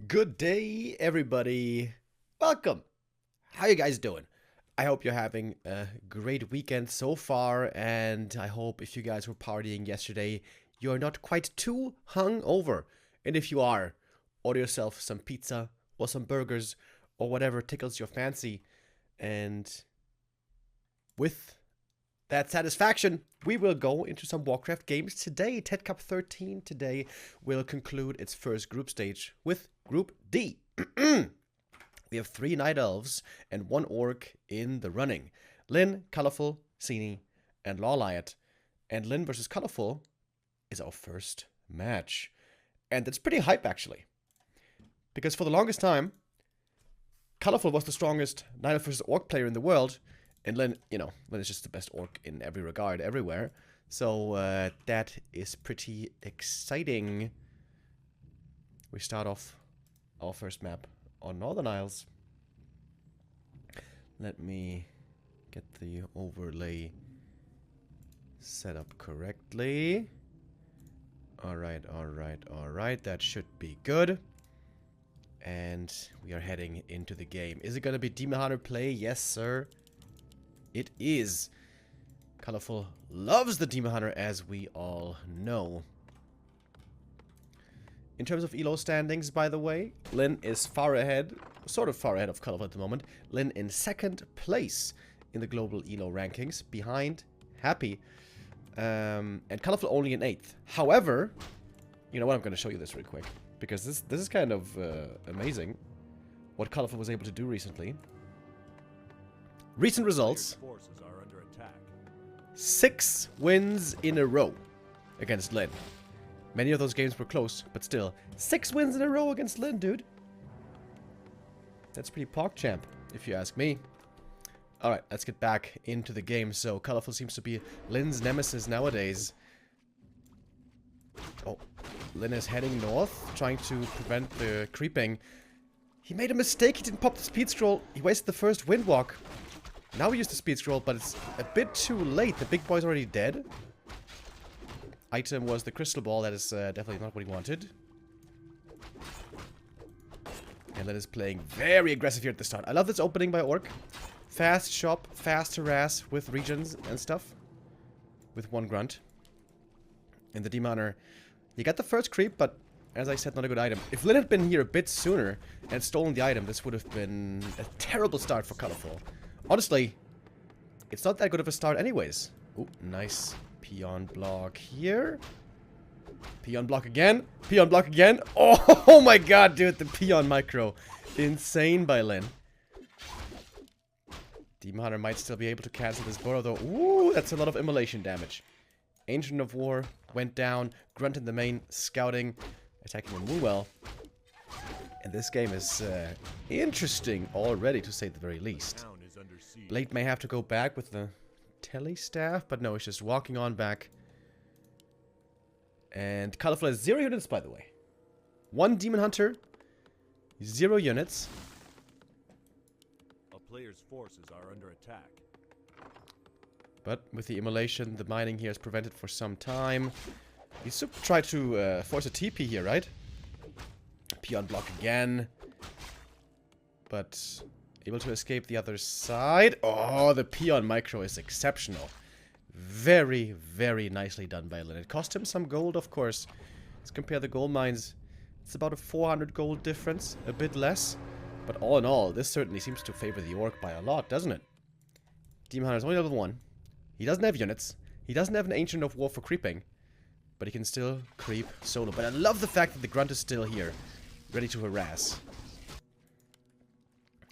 Good day, everybody. Welcome. How you guys doing? I hope you're having a great weekend so far, and I hope if you guys were partying yesterday, you're not quite too hungover. And if you are, order yourself some pizza or some burgers or whatever tickles your fancy. And with that satisfaction, we will go into some Warcraft games today. TeD Cup 13 today will conclude its first group stage with Group D. We have 3 Night Elves and 1 Orc in the running. Lyn, Colorful, Sini, and Lawliot. And Lyn versus Colorful is our first match. And it's pretty hype, actually. Because for the longest time, Colorful was the strongest Night Elf versus Orc player in the world. And Lyn, Lyn is just the best Orc in every regard, everywhere. So that is pretty exciting. We start off our first map on Northern Isles. Let me get the overlay set up correctly. Alright. That should be good. And we are heading into the game. Is it going to be Demon Hunter play? Yes, sir. It is. Colorful loves the Demon Hunter, as we all know. In terms of elo standings, by the way, Lyn is far ahead, sort of far ahead of Colorful at the moment. Lyn in 2nd place in the global elo rankings, behind Happy. And Colorful only in 8th. However, you know what, I'm going to show you this real quick. Because this is kind of amazing what Colorful was able to do recently. Recent results. 6 wins in a row against Lyn. Many of those games were close, but still. 6 wins in a row against Lyn, dude. That's pretty PogChamp, if you ask me. Alright, let's get back into the game. So, Colorful seems to be Lyn's nemesis nowadays. Oh, Lyn is heading north, trying to prevent the creeping. He made a mistake, he didn't pop the speed scroll. He wasted the first windwalk. Now we use the speed scroll, but it's a bit too late. The big boy's already dead. Item was the crystal ball. That is definitely not what he wanted. And Lyn is playing very aggressive here at the start. I love this opening by Orc. Fast shop, fast harass with regions and stuff. With 1 grunt. And the Demon Hunter, you got the first creep, but as I said, not a good item. If Lyn had been here a bit sooner and stolen the item, this would have been a terrible start for Colorful. Honestly, it's not that good of a start anyways. Ooh, nice peon block here. Peon block again. Peon block again. Oh my god, dude, the peon micro. Insane by Lyn. Demon Hunter might still be able to cancel this burrow though. Ooh, that's a lot of immolation damage. Ancient of War went down. Grunt in the main, scouting, attacking the Moonwell. And this game is interesting already, to say the very least. Blade may have to go back with the telestaff, but no, he's just walking on back. And Colorful has 0 units, by the way. 1 Demon Hunter, 0 units. A player's forces are under attack. But with the immolation, the mining here is prevented for some time. He should try to force a TP here, right? Peon block again. But able to escape the other side. Oh, the peon micro is exceptional. Very, very nicely done by Lyn. It cost him some gold, of course. Let's compare the gold mines. It's about a 400 gold difference. A bit less. But all in all, this certainly seems to favor the Orc by a lot, doesn't it? Demon Hunter is only level 1. He doesn't have units. He doesn't have an Ancient of War for creeping. But he can still creep solo. But I love the fact that the Grunt is still here. Ready to harass.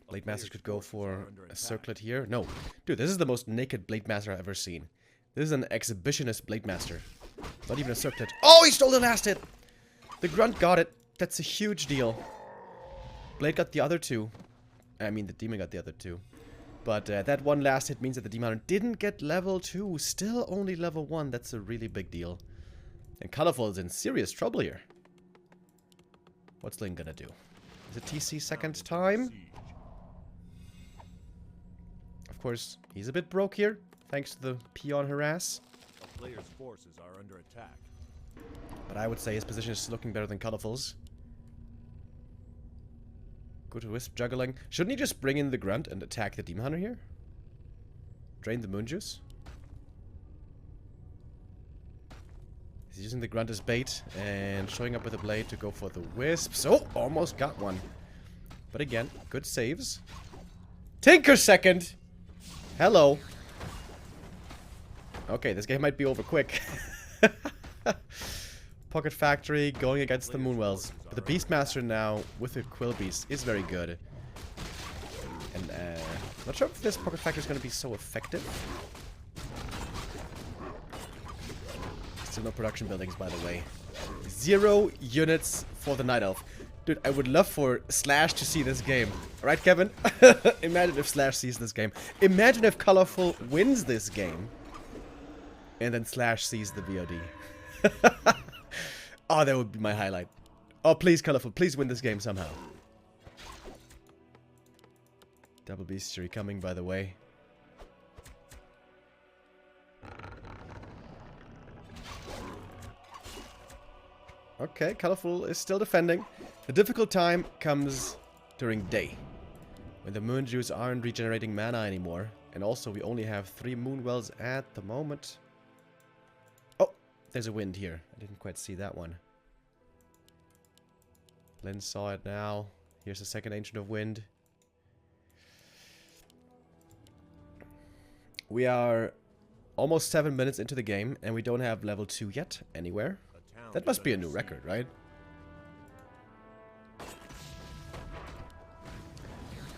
Blade Master could go for a circlet here. No. Dude, this is the most naked Blade Master I've ever seen. This is an exhibitionist Blade Master. Not even a circlet. Oh, he stole the last hit! The Grunt got it. That's a huge deal. Blade got the other 2. I mean, the Demon got the other 2. But that one last hit means that the Demon Hunter didn't get level 2. Still only level 1. That's a really big deal. And Colorful is in serious trouble here. What's Lyn gonna do? Is it TC 2nd time? Of course, he's a bit broke here, thanks to the peon harass. A player's forces are under attack. But I would say his position is looking better than Colorful's. Good wisp juggling. Shouldn't he just bring in the grunt and attack the demon hunter here? Drain the moon juice. He's using the grunt as bait and showing up with a blade to go for the wisps. Oh, almost got one. But again, good saves. Tinker second! Hello. Okay, this game might be over quick. Pocket Factory going against the Moonwells. But the Beastmaster now with the Quill Beast is very good. And not sure if this Pocket Factory is going to be so effective. Still no production buildings, by the way. 0 units for the Night Elf. Dude, I would love for Slash to see this game. Right, Kevin? Imagine if Slash sees this game. Imagine if Colorful wins this game. And then Slash sees the VOD. Oh, that would be my highlight. Oh, please, Colorful. Please win this game somehow. Double Bestiary coming, by the way. Okay, Colorful is still defending. The difficult time comes during day, when the moon juice aren't regenerating mana anymore. And also, we only have 3 moonwells at the moment. Oh, there's a wind here. I didn't quite see that one. Lynn saw it now. Here's the second Ancient of Wind. We are almost 7 minutes into the game, and we don't have level 2 yet anywhere. That must be a new record, right?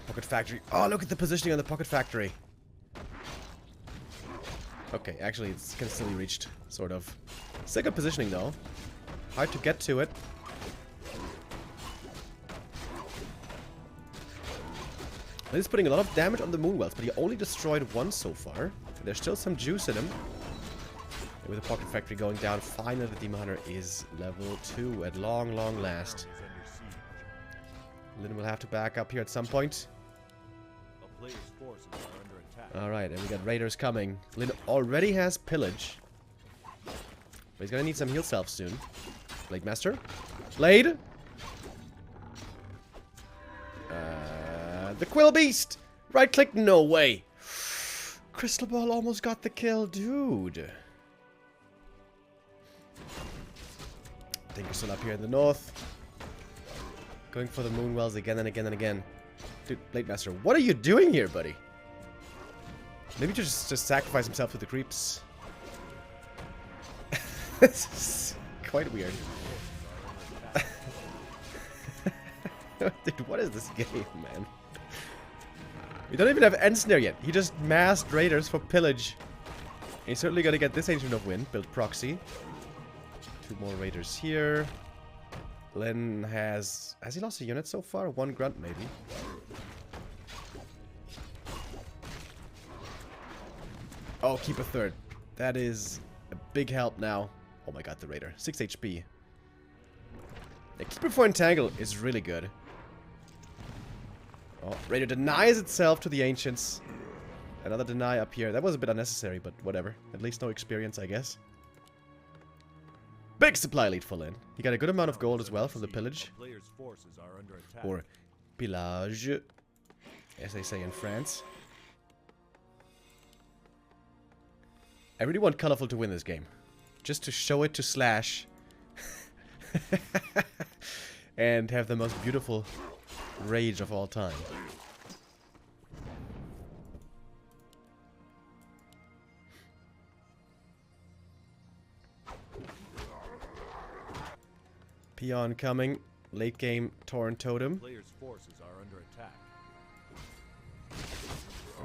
Pocket Factory. Oh, look at the positioning on the Pocket Factory. Okay, actually, it's can still be reached, sort of. Still good positioning, though. Hard to get to it. He's putting a lot of damage on the Moonwells, but he only destroyed 1 so far. There's still some juice in him. And with the Pocket Factory going down, finally the Demon Hunter is level 2 at long, long last. Lynn will have to back up here at some point. Alright, and we got Raiders coming. Lynn already has Pillage. But he's gonna need some heal self soon. Blade Master. Blade! The Quill Beast! Right click, no way. Crystal Ball almost got the kill, dude. Tinker's still up here in the north. Going for the Moonwells again and again and again. Dude, Blade Master, what are you doing here, buddy? Maybe just sacrifice himself to the creeps. This is quite weird. Dude, what is this game, man? We don't even have Ensnare yet. He just massed Raiders for pillage. He's certainly gonna get this Ancient of Wind, build proxy. 2 more Raiders here. Len has he lost a unit so far? 1 grunt, maybe. Oh, keep a third. That is a big help now. Oh my god, the Raider. 6 HP. The Keeper for Entangle is really good. Oh, Raider denies itself to the Ancients. Another deny up here. That was a bit unnecessary, but whatever. At least no experience, I guess. Big supply lead for Lin. He got a good amount of gold as well from the pillage. Or pillage, as they say in France. I really want Colorful to win this game. Just to show it to Slash. And have the most beautiful rage of all time. Peon coming. Late game Torrent Totem. Players' forces are under attack.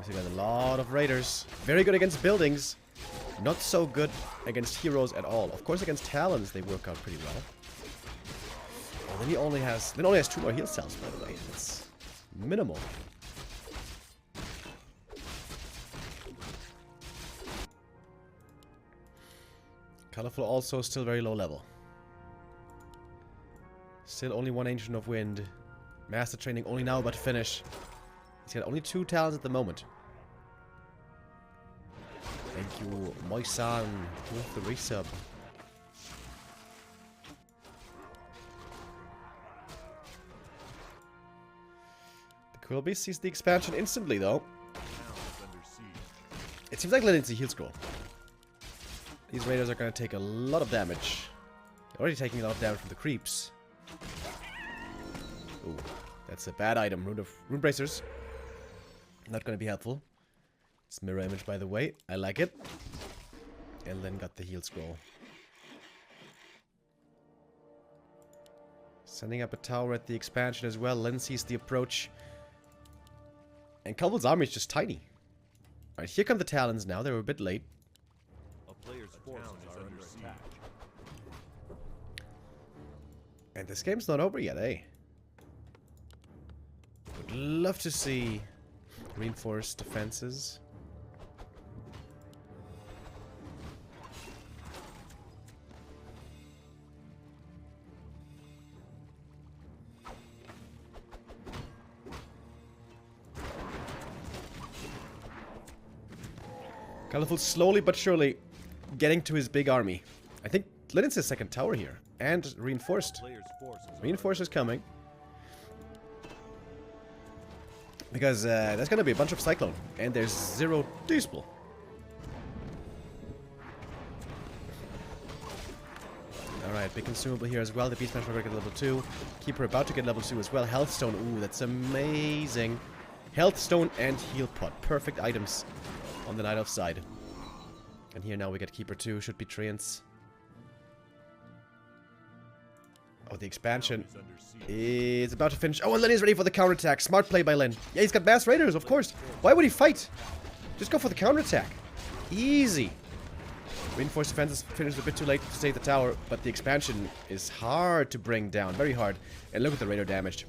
We got a lot of Raiders. Very good against buildings. Not so good against heroes at all. Of course, against Talons they work out pretty well. Oh, then he only has 2 more heal cells, by the way. That's minimal. Colorful also still very low level. Still only 1 Ancient of Wind. Master Training only now about to finish. He's got only 2 talents at the moment. Thank you, my son, with the resub. Quilby sees the expansion instantly, though. Town is under siege. It seems like Lin needs a heal scroll. These raiders are going to take a lot of damage. They're already taking a lot of damage from the creeps. Ooh, that's a bad item. Rune bracers. Not going to be helpful. It's mirror image, by the way. I like it. And Lin got the heal scroll. Sending up a tower at the expansion as well. Lin sees the approach. And Cobble's army is just tiny. Alright, here come the Talons now. They were a bit late. A player's forces are under attack. And this game's not over yet, eh? Would love to see reinforced defenses. Colorful slowly but surely getting to his big army. I think Linen's his second tower here. And reinforced. Player's forces are Reinforced is coming. Because there's gonna be a bunch of Cyclone. And there's 0 Diesel. Alright, big consumable here as well. The Beast Smash will get level 2. Keeper about to get level 2 as well. Health Stone. Ooh, that's amazing. Health Stone and Heal Pot. Perfect items on the Night Elf side. And here now we get Keeper 2. Should be Treants. Oh, the expansion Town is under siege. is about to finish. Oh, and Lin is ready for the counterattack. Smart play by Lin. Yeah, he's got Mass Raiders, of course. Why would he fight? Just go for the counterattack. Easy. Reinforced defenses finished a bit too late to save the tower, but the expansion is hard to bring down. Very hard. And look at the Raider damage.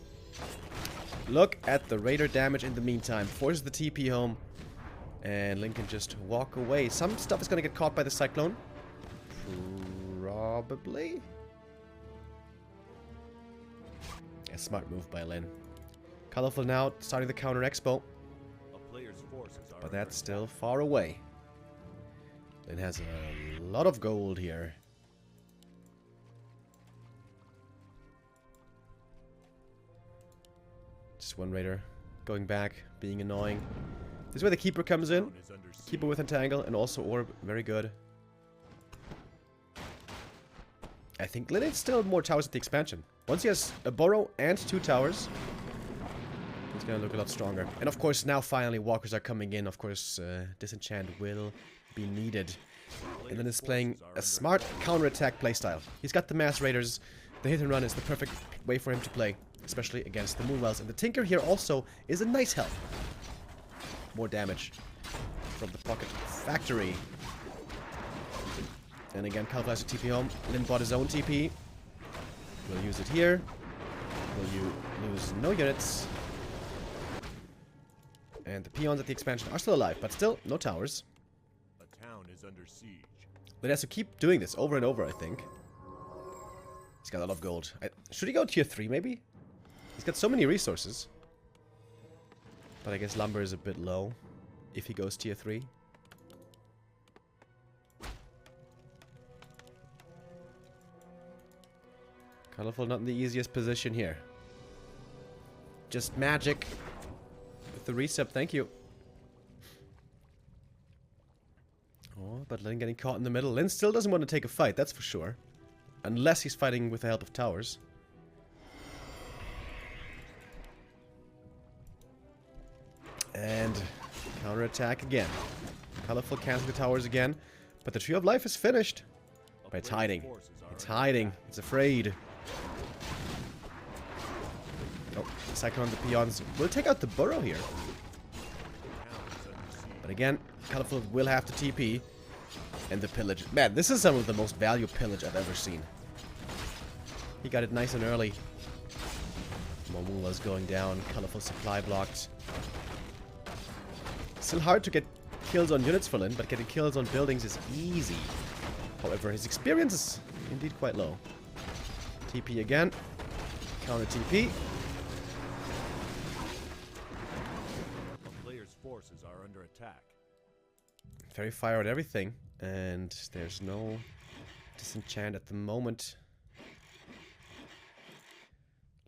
Look at the Raider damage in the meantime. Forces the TP home. And Lin can just walk away. Some stuff is going to get caught by the Cyclone. Probably. A smart move by Lin. Colorful now, starting the counter expo. A player's forces are But under that's attack. still far away. Lin has a lot of gold here. Just one raider going back, being annoying. This is where the Keeper comes in. Town is under siege. Keeper with Entangle and also Orb. Very good. I think Lin needs still more towers at the expansion. Once he has a Burrow and 2 towers, he's gonna look a lot stronger. And of course, now finally Walkers are coming in. Of course, Disenchant will be needed. And then is playing a smart counterattack playstyle. He's got the Mass Raiders. The hit and run is the perfect way for him to play, especially against the Moonwells. And the Tinker here also is a nice help. More damage from the Pocket Factory. And again, Calvin has a TP home. Lin bought his own TP. We'll use it here. Will you lose no units? And the peons at the expansion are still alive, but still no towers. A town is under siege. But he has to keep doing this over and over, I think. He's got a lot of gold. Should he go tier 3, maybe? He's got so many resources. But I guess lumber is a bit low if he goes tier 3. Colorful not in the easiest position here. Just magic with the resub, thank you. Oh, but Lin getting caught in the middle. Lin still doesn't want to take a fight, that's for sure. Unless he's fighting with the help of towers. And counterattack again. Colorful cancels the towers again. But the Tree of Life is finished. But it's hiding. It's hiding. It's afraid. Oh, Cyclone the peons will take out the burrow here. But again, Colorful will have to TP. And the pillage. Man, this is some of the most value pillage I've ever seen. He got it nice and early. Momula's going down. Colorful supply blocked. Still hard to get kills on units for Lin, but getting kills on buildings is easy. However, his experience is indeed quite low. TP again. Counter TP. A player's forces are under attack. Very fire on everything. And there's no disenchant at the moment.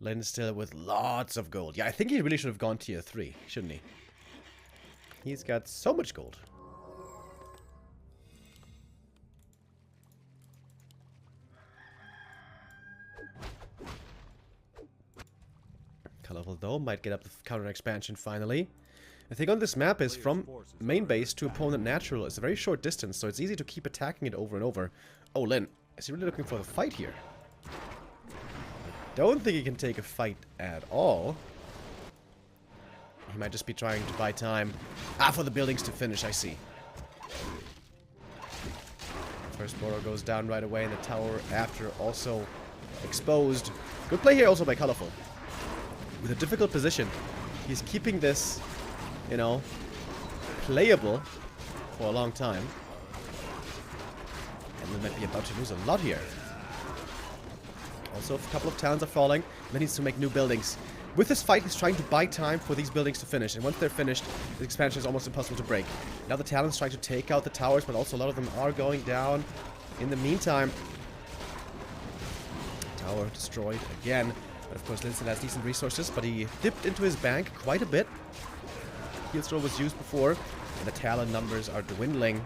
Lin still with lots of gold. Yeah, I think he really should have gone tier 3, shouldn't he? He's got so much gold. Colorful though, might get up the counter expansion finally. The thing on this map is from main base to opponent natural is a very short distance, so it's easy to keep attacking it over and over. Oh, Lin, is he really looking for the fight here? Don't think he can take a fight at all. He might just be trying to buy time. Ah, for the buildings to finish, I see. First border goes down right away, and the tower after also exposed. Good play here also by Colorful. With a difficult position. He's keeping this, you know, playable for a long time. And we might be about to lose a lot here. Also, a couple of talents are falling. Then he needs to make new buildings. With this fight, he's trying to buy time for these buildings to finish. And once they're finished, the expansion is almost impossible to break. Now the talent's trying to take out the towers, but also a lot of them are going down. In the meantime, tower destroyed again. But of course, Linson has decent resources, but he dipped into his bank quite a bit. Heal throw was used before, and the talent numbers are dwindling.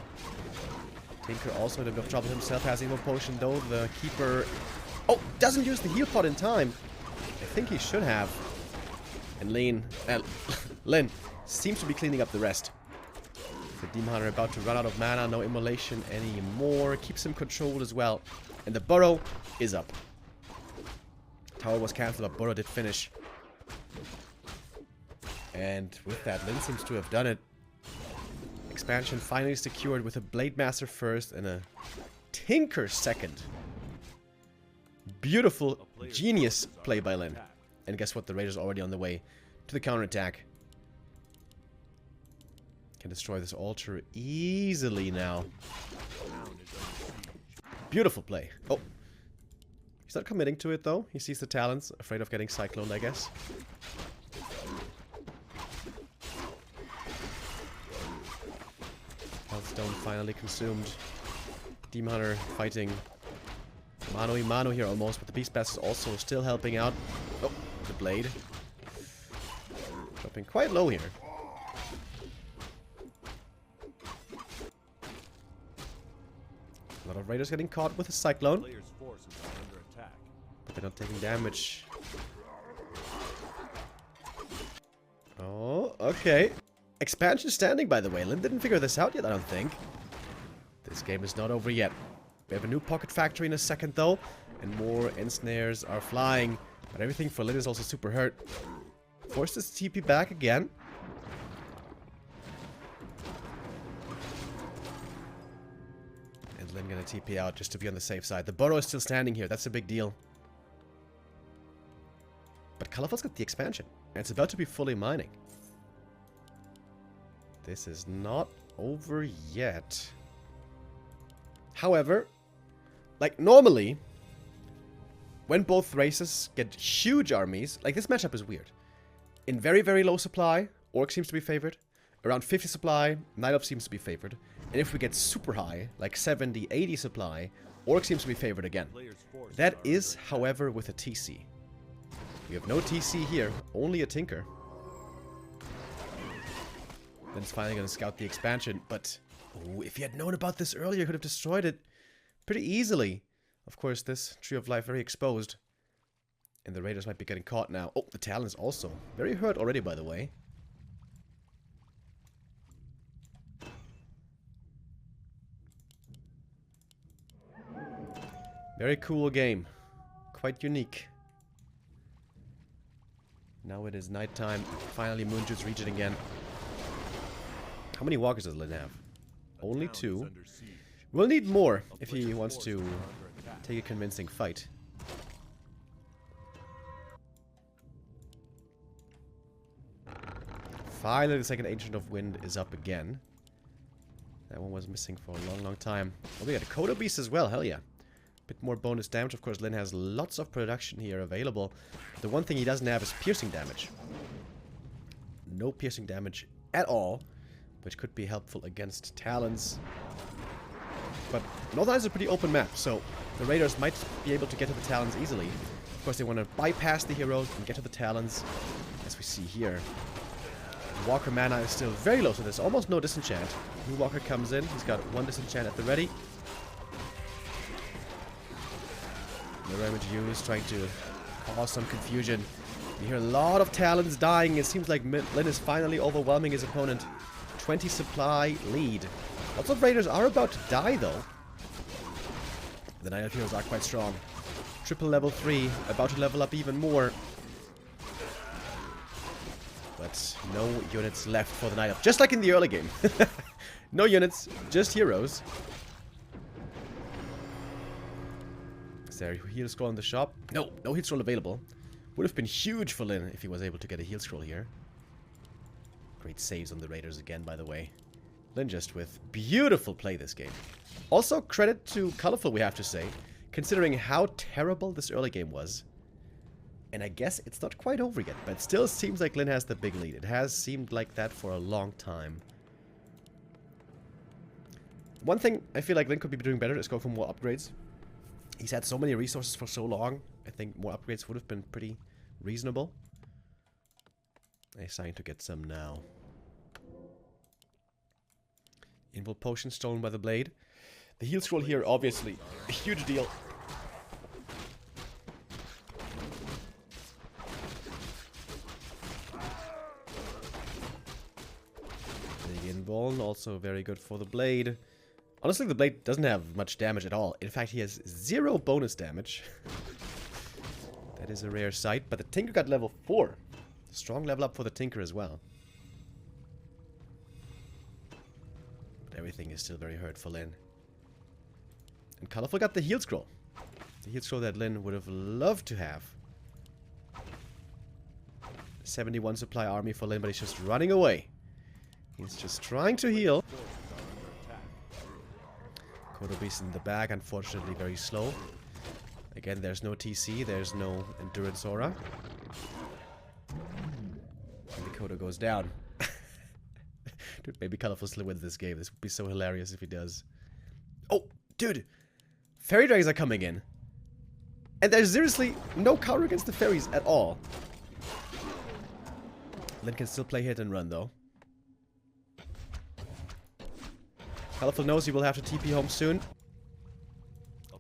Tinker also in a bit of trouble himself, has Emo Potion though. The Keeper... Oh, doesn't use the heal pod in time. I think he should have. And Lin seems to be cleaning up the rest. The Demon Hunter about to run out of mana, no immolation anymore. Keeps him controlled as well. And the burrow is up. Tower was cancelled, but burrow did finish. And with that, Lin seems to have done it. Expansion finally secured with a Blade Master first and a Tinker second. Beautiful, genius play by Lin. And guess what? The Raiders are already on the way to the counterattack. Can destroy this altar easily now. Beautiful play. Oh. He's not committing to it though. He sees the talents. Afraid of getting cycloned, I guess. Healthstone finally consumed. Demon Hunter fighting mano a mano here almost, but the Beast Blast is also still helping out. Oh, the blade. Dropping quite low here. A lot of Raiders getting caught with a Cyclone. But they're not taking damage. Oh, okay. Expansion standing, by the way. Lin didn't figure this out yet, I don't think. This game is not over yet. We have a new Pocket Factory in a second, though. And more Ensnares are flying. But everything for Lin is also super hurt. Forces TP back again. And Lin gonna TP out just to be on the safe side. The burrow is still standing here. That's a big deal. But Colorful's got the expansion. And it's about to be fully mining. This is not over yet. However, like normally, when both races get huge armies, like this matchup is weird. In very, very low supply, Orc seems to be favored. Around 50 supply, Night Elf seems to be favored. And if we get super high, like 70, 80 supply, Orc seems to be favored again. That is, however, with a TC. We have no TC here, only a Tinker. Then it's finally going to scout the expansion, but ooh, if he had known about this earlier, he could have destroyed it pretty easily. Of course, this Tree of Life very exposed. And the Raiders might be getting caught now. Oh, the Talons also. Very hurt already, by the way. Very cool game. Quite unique. Now it is nighttime. Finally, Moonju's region again. How many walkers does Lin have? Only 2. We'll need more if he wants to take a convincing fight. Finally, the second Ancient of Wind is up again. That one was missing for a long, long time. Oh, we got a Coda Beast as well. Hell yeah. Bit more bonus damage. Of course, Lin has lots of production here available. The one thing he doesn't have is piercing damage. No piercing damage at all, which could be helpful against Talons. But Northern is a pretty open map, so the Raiders might be able to get to the Talons easily. Of course, they want to bypass the heroes and get to the talons, as we see here. Walker mana is still very low, so there's almost no disenchant. New Walker comes in. He's got 1 disenchant at the ready. The Remo is trying to cause some confusion. You hear a lot of talons dying. It seems like Lin is finally overwhelming his opponent. 20 supply lead. Lots of raiders are about to die, though. The Night Elf heroes are quite strong. Triple level 3, about to level up even more. But no units left for the Night Elf, just like in the early game. No units, just heroes. Is there a heal scroll in the shop? No, no heal scroll available. Would have been huge for Lin if he was able to get a heal scroll here. Great saves on the raiders again, by the way. Lin just with beautiful play this game. Also, credit to Colorful, we have to say, considering how terrible this early game was. And I guess it's not quite over yet, but it still seems like Lin has the big lead. It has seemed like that for a long time. One thing I feel like Lin could be doing better is go for more upgrades. He's had so many resources for so long. I think more upgrades would have been pretty reasonable. He's starting to get some now. Invul potion stolen by the blade. The heal scroll here, obviously, a huge deal. The invul, also very good for the blade. Honestly, the blade doesn't have much damage at all. In fact, he has 0 bonus damage. That is a rare sight. But the Tinker got level 4. Strong level up for the Tinker as well. But everything is still very hurt for Lin. And Colorful got the heal scroll. The heal scroll that Lin would have loved to have. 71 supply army for Lin, but he's just running away. He's just trying to heal. Kodo Beast in the back, unfortunately very slow. Again, there's no TC, there's no Endurance Aura. And the Kodo goes down. Dude, maybe Colorful still wins this game. This would be so hilarious if he does. Oh, dude! Fairy Dragons are coming in. And there's seriously no counter against the fairies at all. Lin can still play hit and run, though. Colorful knows he will have to TP home soon.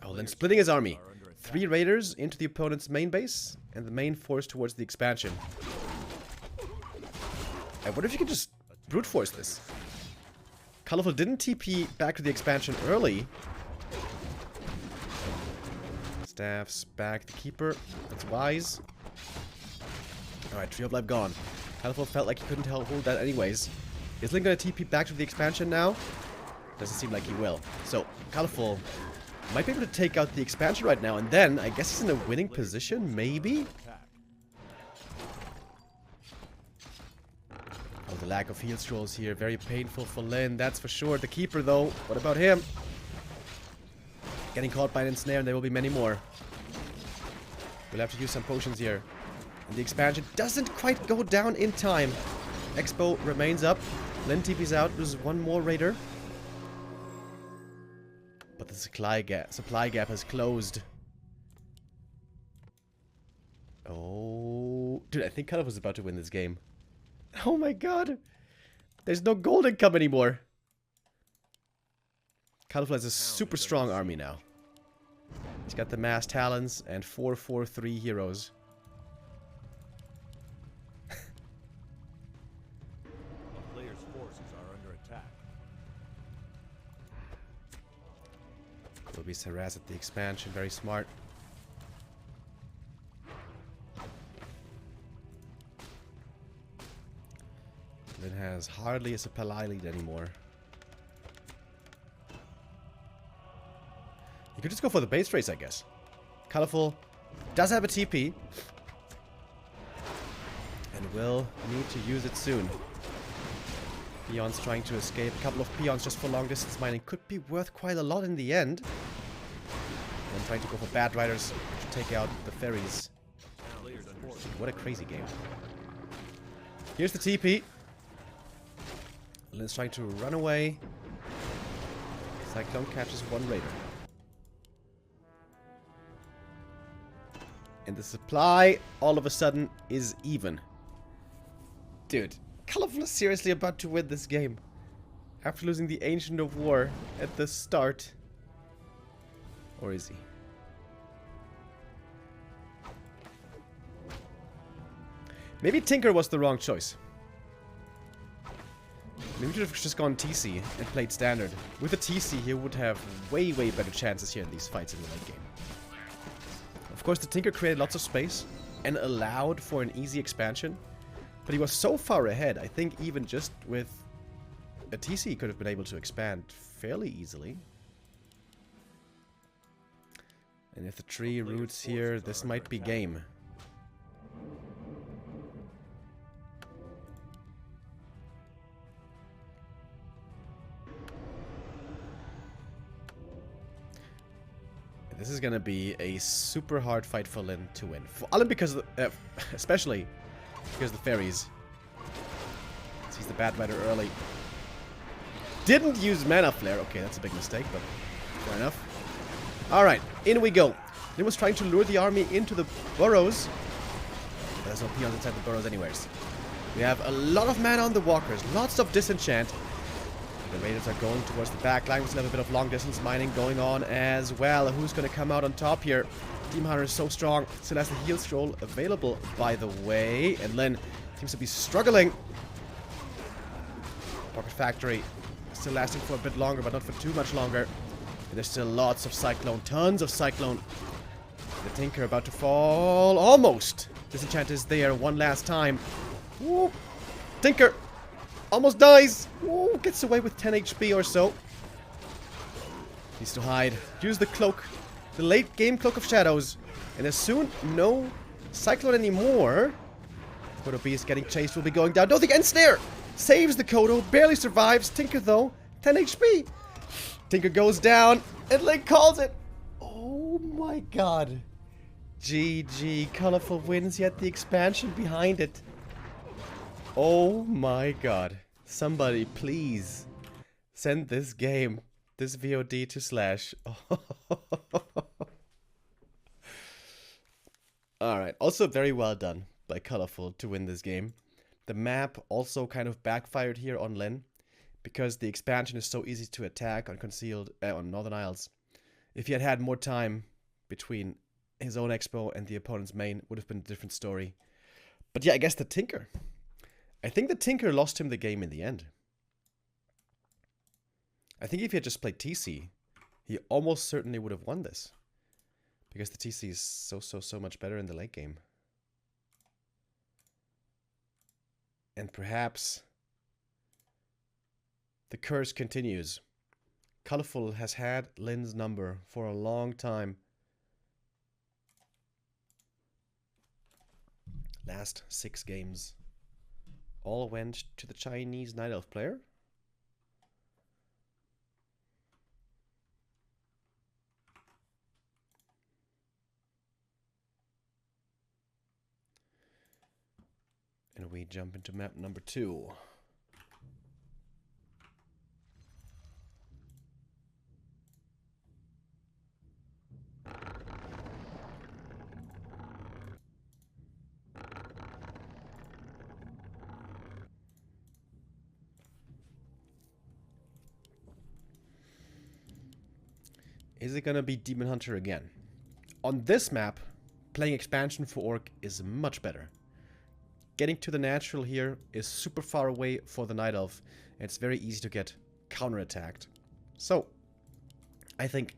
Oh, Lin splitting his army. 3 raiders into the opponent's main base, and the main force towards the expansion. I wonder if you can just brute force this. Colorful didn't TP back to the expansion early. Staffs back the keeper. That's wise. Alright, Tree of Life gone. Colorful felt like he couldn't hold that anyways. Is Lin gonna TP back to the expansion now? Doesn't seem like he will. So, Colorful might be able to take out the expansion right now, and then I guess he's in a winning position, maybe? Oh, the lack of heal scrolls here, very painful for Lin, that's for sure. The keeper, though, what about him? Getting caught by an ensnare, and there will be many more. We'll have to use some potions here. And the expansion doesn't quite go down in time. Expo remains up. Lin TP's out, there's one more raider. But the supply gap has closed. Oh, dude, I think Colorful was about to win this game. Oh my god. There's no gold income anymore. Colorful has a super strong army now. He's got the mass talons and 4/4/3 heroes. A player's forces are under attack. Will be harassed at the expansion, very smart. Lin has hardly a supply lead anymore. You could just go for the base race, I guess. Colorful does have a TP. And will need to use it soon. Peons trying to escape. A couple of peons just for long distance mining could be worth quite a lot in the end. And trying to go for bad riders to take out the fairies. What a crazy game. Here's the TP. Lin's trying to run away. Cyclone catches one raider. And the supply, all of a sudden, is even. Dude, Colorful is seriously about to win this game. After losing the Ancient of War at the start. Or is he? Maybe Tinker was the wrong choice. Maybe he should have just gone TC and played Standard. With a TC, he would have way, way better chances here in these fights in the late game. Of course, the Tinker created lots of space and allowed for an easy expansion. But he was so far ahead, I think even just with a TC he could have been able to expand fairly easily. And if the tree roots here, this might be game. This is gonna be a super hard fight for Lin to win. For Alan, because of the, especially because of the fairies. Sees the Bad Rider early. Didn't use Mana Flare. Okay, that's a big mistake, but fair enough. Alright, in we go. Lin was trying to lure the army into the burrows. There's no peons inside the burrows anyways. We have a lot of mana on the walkers. Lots of disenchant. The Raiders are going towards the back line. We still have a bit of long distance mining going on as well. Who's going to come out on top here? Demon Hunter is so strong. Still has the heal scroll available, by the way. And Lin seems to be struggling. Pocket Factory still lasting for a bit longer, but not for too much longer. And there's still lots of Cyclone. Tons of Cyclone. The Tinker about to fall. Almost. Disenchant is there one last time. Woo. Tinker almost dies. Ooh, gets away with 10 HP or so. Needs to hide. Use the cloak. The late game Cloak of Shadows. And as soon no Cyclone anymore. Kodo Beast getting chased will be going down. No, the Ensnare! Saves the Kodo. Barely survives. Tinker though. 10 HP. Tinker goes down. And Link calls it. Oh my god. GG. Colorful wins, yet the expansion behind it. Oh my god. Somebody please send this game, this VOD to Slash. Alright, also very well done by Colorful to win this game. The map also kind of backfired here on Len, because the expansion is so easy to attack on Concealed, on Northern Isles. If he had had more time between his own expo and the opponent's main, would have been a different story. But yeah, I guess the Tinker. I think the Tinker lost him the game in the end. I think if he had just played TC, he almost certainly would have won this. Because the TC is so much better in the late game. And perhaps the curse continues. Colorful has had Lin's number for a long time. Last 6 games all went to the Chinese Night Elf player. And we jump into map number 2. Is it gonna be Demon Hunter again? On this map, playing expansion for Orc is much better. Getting to the natural here is super far away for the Night Elf, and it's very easy to get counterattacked. So, I think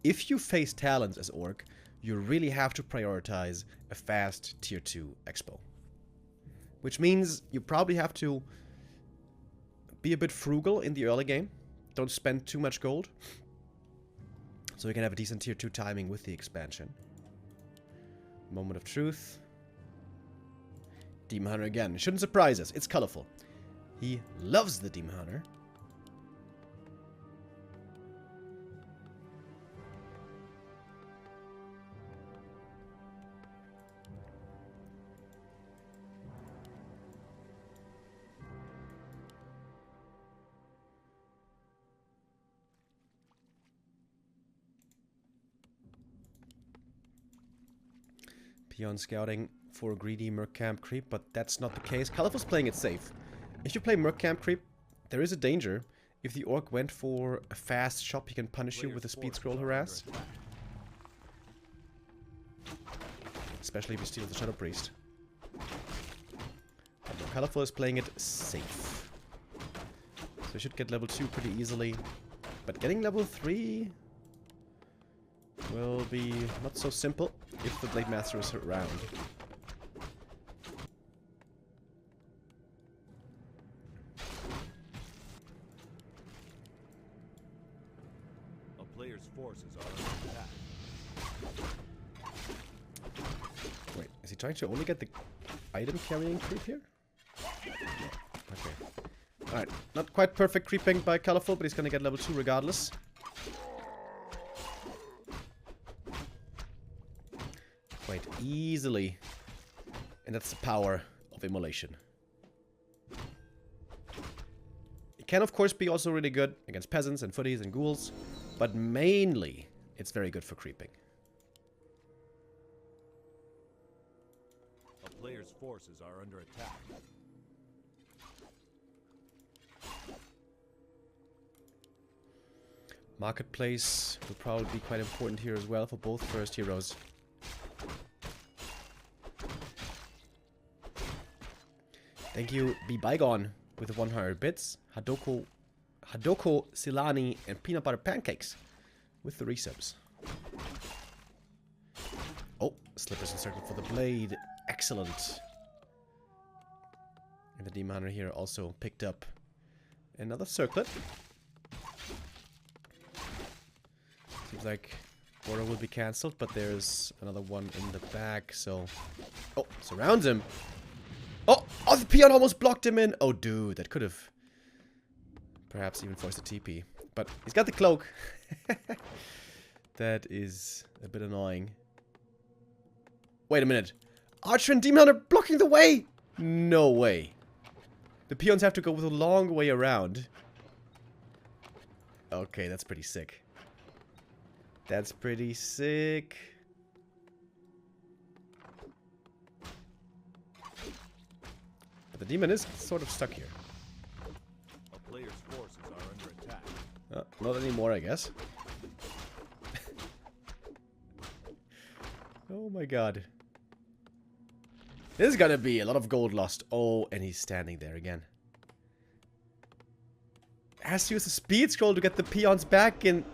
if you face Talons as Orc, you really have to prioritize a fast tier 2 expo. Which means you probably have to be a bit frugal in the early game. Don't spend too much gold. So you can have a decent tier 2 timing with the expansion. Moment of truth. Demon Hunter again. It shouldn't surprise us. It's Colorful. He loves the Demon Hunter. Peon scouting for a greedy Merc Camp creep, but that's not the case. Colorful's playing it safe. If you play Merc Camp creep, there is a danger. If the Orc went for a fast shop, he can punish you with a speed scroll harass. Especially if you steal the Shadow Priest. But Colorful is playing it safe. So you should get level 2 pretty easily. But getting level 3 will be not so simple if the Blade Master is around. A player's forces are under attack. Wait, is he trying to only get the item carrying creep here? No. Okay. Alright, not quite perfect creeping by Colorful, but he's gonna get level 2 regardless. Quite easily. And that's the power of immolation. It can of course be also really good against peasants and footies and ghouls, but mainly it's very good for creeping. A player's forces are under attack. Marketplace will probably be quite important here as well for both first heroes. Thank you, Be Bygone, with the 100 bits. Hadoko, Silani, and Peanut Butter Pancakes with the resubs. Oh, Slippers encircled for the blade. Excellent. And the Demon Hunter here also picked up another circlet. Seems like Border will be cancelled, but there's another one in the back, so... Oh, surrounds him! Oh! Oh, the Peon almost blocked him in! Oh, dude, that could have... perhaps even forced a TP. But he's got the cloak. That is a bit annoying. Wait a minute. Archer and Demon Hunter blocking the way! No way. The Peons have to go with a long way around. Okay, that's pretty sick. That's pretty sick. But the demon is sort of stuck here. A player's forces are under attack. Not anymore, I guess. Oh my god. This is gonna be a lot of gold lost. Oh, and he's standing there again. Has to use the speed scroll to get the peons back into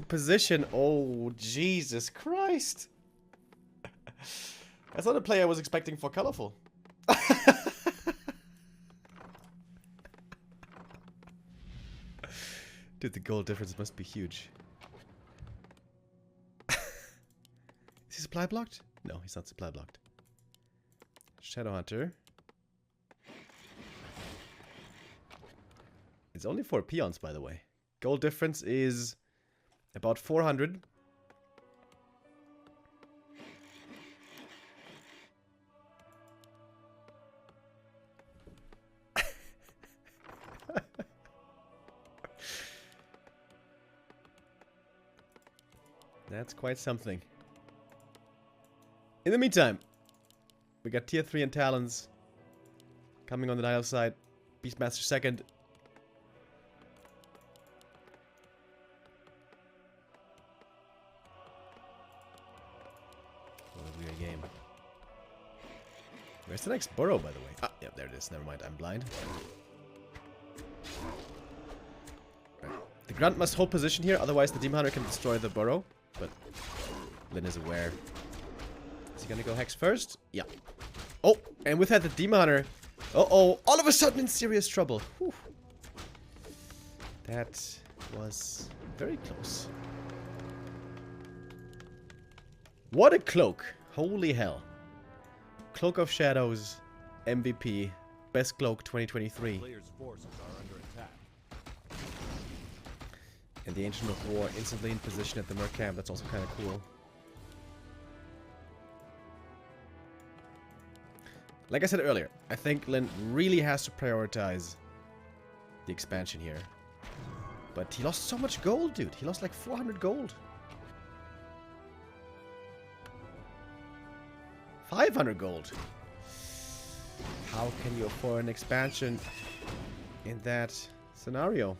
position. Oh, Jesus Christ. That's not a play I was expecting for Colorful. Dude, the goal difference must be huge. Is he supply blocked? No, he's not supply blocked. Shadowhunter. It's only 4 peons, by the way. Goal difference is about 400. That's quite something. In the meantime, we got tier 3 and Talons coming on the dial side. Beastmaster second. What a weird game. Where's the next burrow, by the way? Ah, yeah, there it is. Never mind, I'm blind. Right. The Grunt must hold position here, otherwise the Demon Hunter can destroy the burrow. But Lyn is aware. Is he gonna go Hex first? Yeah. Oh, and with that the Demon Hunter. Uh-oh, all of a sudden in serious trouble. Whew. That was very close. What a cloak. Holy hell. Cloak of Shadows, MVP, best cloak 2023. Players' forces are under attack. And the Ancient of War instantly in position at the Merc Camp. That's also kind of cool. Like I said earlier, I think Lyn really has to prioritize the expansion here. But he lost so much gold, dude. He lost like 400 gold. 500 gold. How can you afford an expansion in that scenario?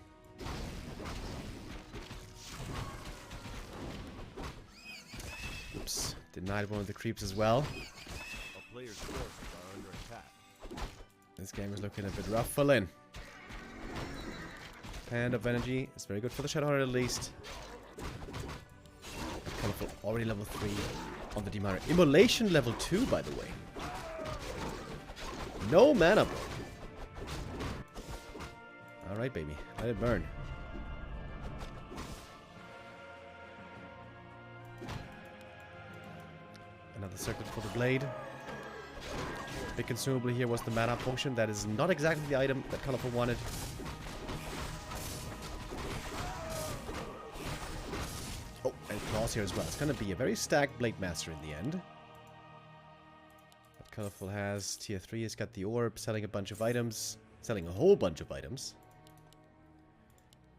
Oops, denied one of the creeps as well. A player's forces are under attack. This game is looking a bit rough for Lin. Hand of energy is very good for the Shadowhunter at least. Colorful already level 3 on the Demonic. Immolation level 2, by the way. No mana. Alright, baby. Let it burn. Another circuit for the blade. Big consumable here was the mana potion. That is not exactly the item that Colorful wanted. Oh, and claws here as well. It's going to be a very stacked Blade Master in the end. But Colorful has tier 3. He's got the orb, selling a bunch of items. Selling a whole bunch of items.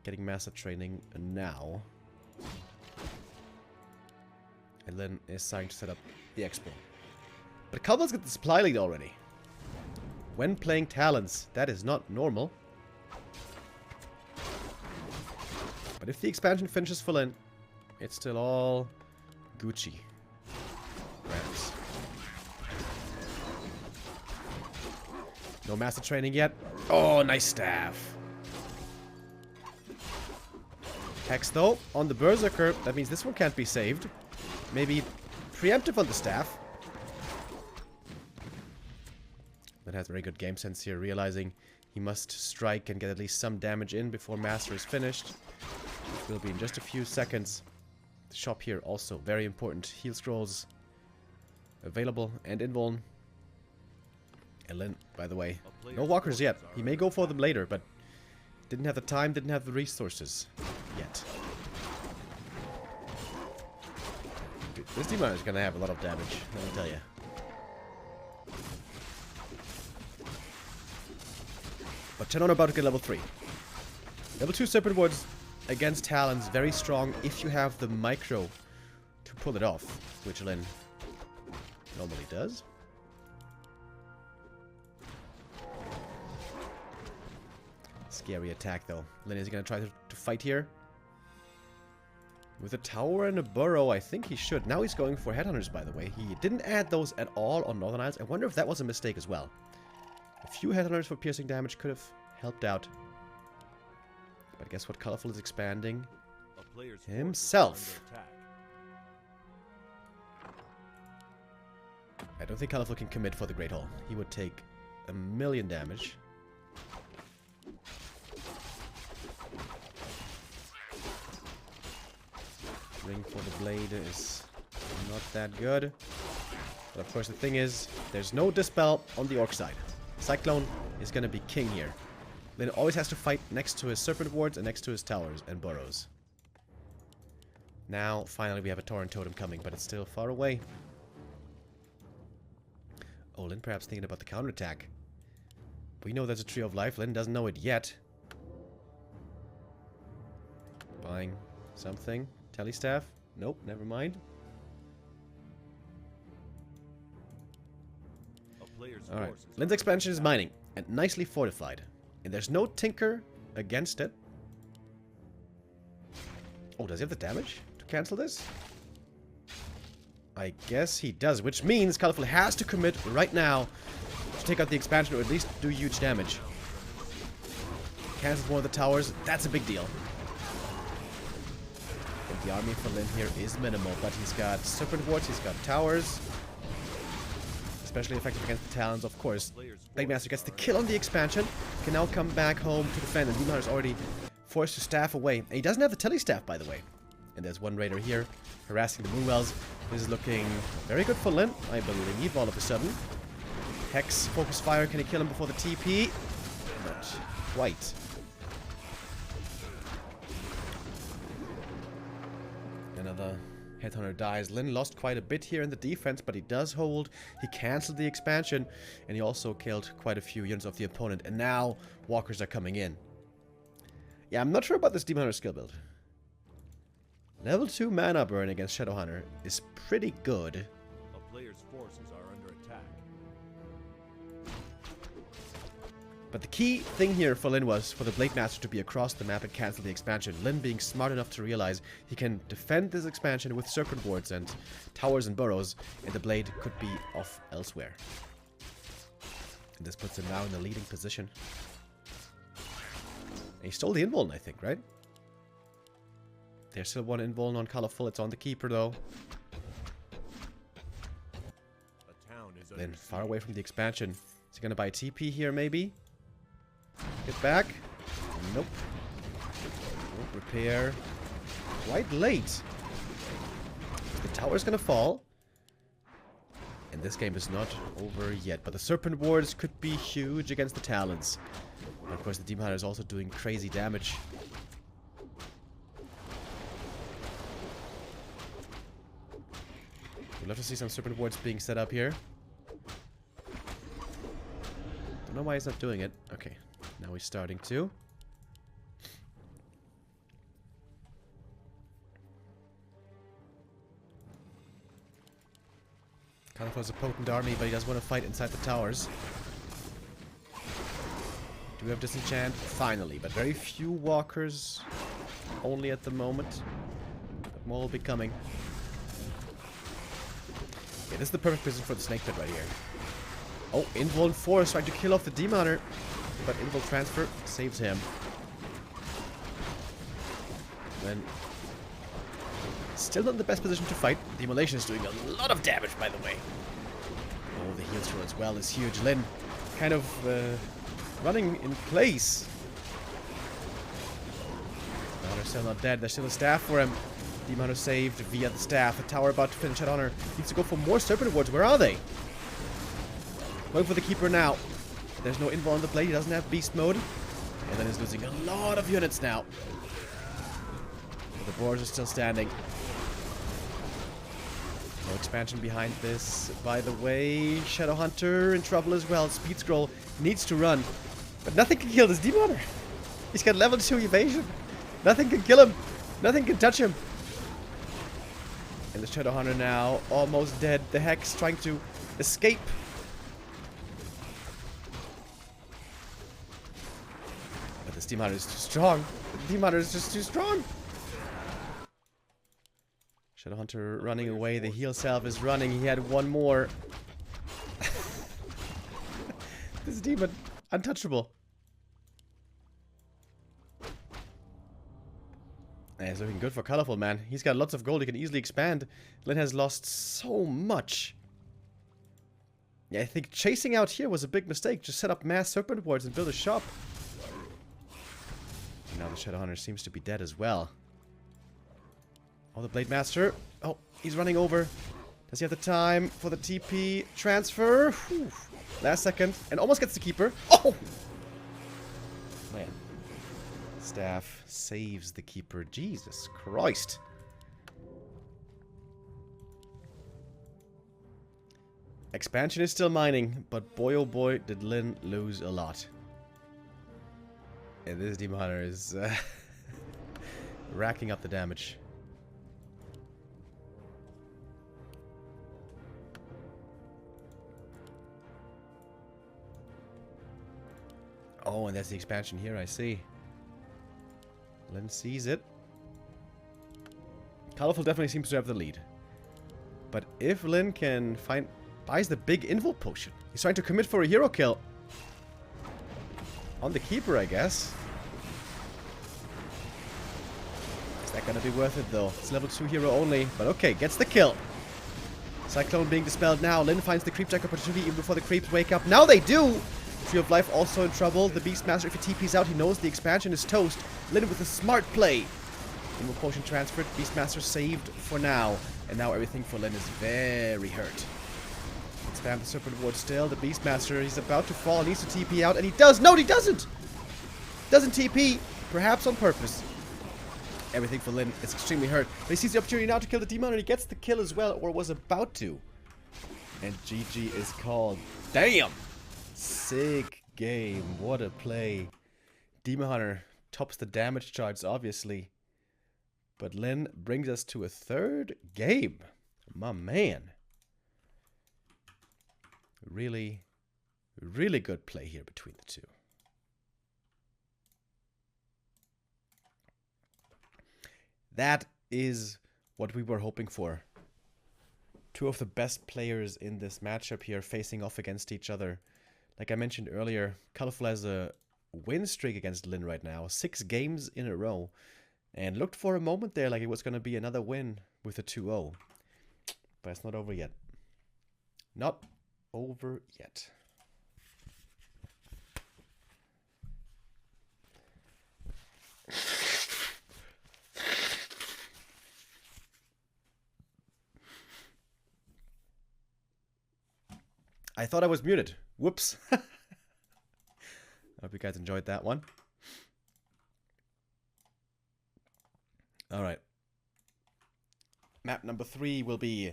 Getting master training now. And then is starting to set up the expo. But Colorful's got the supply lead already. When playing Talons, that is not normal. But if the expansion finishes full in, it's still all Gucci. Rams. No master training yet. Oh, nice staff. Hex though, on the Berserker. That means this one can't be saved. Maybe preemptive on the staff. That has very good game sense here, realizing he must strike and get at least some damage in before Master is finished. Which will be in just a few seconds. The shop here also very important. Heal scrolls available and invuln. And Lin, by the way, no walkers yet. He may go for them later, but didn't have the time, didn't have the resources yet. Dude, this demon is gonna have a lot of damage, let me tell you. But Chenon about to get level 3. Level 2 Serpent Wards against Talons, very strong if you have the micro to pull it off, which Lin normally does. Scary attack though. Lin is going to try to fight here. With a tower and a burrow, I think he should. Now he's going for headhunters, by the way. He didn't add those at all on Northern Isles. I wonder if that was a mistake as well. A few headhunters for piercing damage could have helped out. But guess what? Colorful is expanding himself. I don't think Colorful can commit for the Great Hall. He would take 1,000,000 damage. Ring for the blade is not that good. But of course the thing is, there's no dispel on the orc side. Cyclone is going to be king here. Lin always has to fight next to his Serpent Wards and next to his towers and burrows. Now, finally, we have a Torrent Totem coming, but it's still far away. Oh, Lin perhaps thinking about the counterattack. We know there's a Tree of Life. Lin doesn't know it yet. Buying something. Telestaff? Nope, never mind. Alright, Lin's expansion is mining, and nicely fortified. And there's no tinker against it. Oh, does he have the damage to cancel this? I guess he does, which means Colorful has to commit right now to take out the expansion, or at least do huge damage. Cancels one of the towers, that's a big deal. And the army for Lin here is minimal, but he's got Serpent Wards, he's got towers. Especially effective against the Talons, of course. Blade Master gets the kill on the expansion. Can now come back home to defend. And Demon is already forced to staff away. And he doesn't have the telestaff, by the way. And there's one raider here harassing the Moonwells. This is looking very good for Lin, I believe, all of a sudden. Hex, Focus Fire. Can he kill him before the TP? Not quite. Another Headhunter dies. Lin lost quite a bit here in the defense, but he does hold. He cancelled the expansion, and he also killed quite a few units of the opponent. And now, walkers are coming in. Yeah, I'm not sure about this Demon Hunter skill build. Level 2 mana burn against Shadowhunter is pretty good. A player's forces are under But the key thing here for Lin was for the Blade Master to be across the map and cancel the expansion. Lin being smart enough to realize he can defend this expansion with serpent wards and towers and burrows, and the Blade could be off elsewhere. And this puts him now in the leading position. And he stole the invuln, I think, right? There's still one invuln on colorful. It's on the keeper, though. Lin far away from the expansion. Is he gonna buy a TP here, maybe? Get back. Nope. Nope. Repair. Quite late. The tower's gonna fall. And this game is not over yet. But the Serpent Wards could be huge against the Talons. And of course, the Demon Hunter is also doing crazy damage. We'd love to see some Serpent Wards being set up here. Don't know why he's not doing it. Okay. Now he's starting to. Kalafo's a potent army, but he does want to fight inside the towers. Do we have disenchant? Finally, but very few walkers. Only at the moment. But more will be coming. Yeah, this is the perfect position for the snake pit right here. Oh, invuln force trying to kill off the Demon Hunter. But invuln transfer saves him. Then still not in the best position to fight. The immolation is doing a lot of damage, by the way. Oh, the heal throw as well is huge. Lin kind of running in place. Demon Hunter's still not dead. There's still a staff for him. Demon Hunter saved via the staff. The tower about to finish Shadowhunter. Needs to go for more Serpent Wards. Where are they? Going for the Keeper now. There's no invuln on the blade. He doesn't have beast mode. And then he's losing a lot of units now. But the boars are still standing. No expansion behind this. By the way, Shadowhunter in trouble as well. Speed Scroll needs to run. But nothing can kill this Demon Hunter. He's got level 2 evasion. Nothing can kill him. Nothing can touch him. And the Shadowhunter now almost dead. The Hex trying to escape. But this Demon Hunter is too strong. The Demon Hunter is just too strong. Shadowhunter running away. The heal salve is running. He had one more. This demon, untouchable. Yeah, it's looking good for Colorful, man. He's got lots of gold. He can easily expand. Lin has lost so much. Yeah, I think chasing out here was a big mistake. Just set up mass Serpent Wards and build a shop. And now the Shadowhunter seems to be dead as well. Oh, the Blade Master. Oh, he's running over. Does he have the time for the TP transfer? Whew. Last second. And almost gets the Keeper. Oh! Man. Staff saves the Keeper. Jesus Christ. Expansion is still mining, but boy oh boy did Lin lose a lot. And this Demon Hunter is racking up the damage. Oh, and that's the expansion here, I see. Lin sees it. Colorful definitely seems to have the lead. But if Lin can buys the big invul potion. He's trying to commit for a hero kill. On the Keeper, I guess. Is that gonna be worth it though? It's level 2 hero only. But okay, gets the kill. Cyclone being dispelled now. Lin finds the creep check opportunity even before the creeps wake up. Now they do! Tree of Life also in trouble. The Beastmaster, if he TPs out, he knows the expansion is toast. Lin with a smart play. Invul potion transferred. Beastmaster saved for now. And now everything for Lin is very hurt. Spam the Serpent Ward still. The Beastmaster, he's about to fall. Needs to TP out. And he does. No, he doesn't! Doesn't TP. Perhaps on purpose. Everything for Lin is extremely hurt. But he sees the opportunity now to kill the Demon, and he gets the kill as well. Or was about to. And GG is called. Damn! Sick game. What a play. Demon Hunter tops the damage charts, obviously. But Lin brings us to a third game. My man. Really, really good play here between the two. That is what we were hoping for. Two of the best players in this matchup here facing off against each other. Like I mentioned earlier, Colorful has a win streak against Lin right now. 6 games in a row. And looked for a moment there like it was going to be another win with a 2-0. But it's not over yet. Not over yet. I thought I was muted. Whoops. I hope you guys enjoyed that one. Alright. Map number 3 will be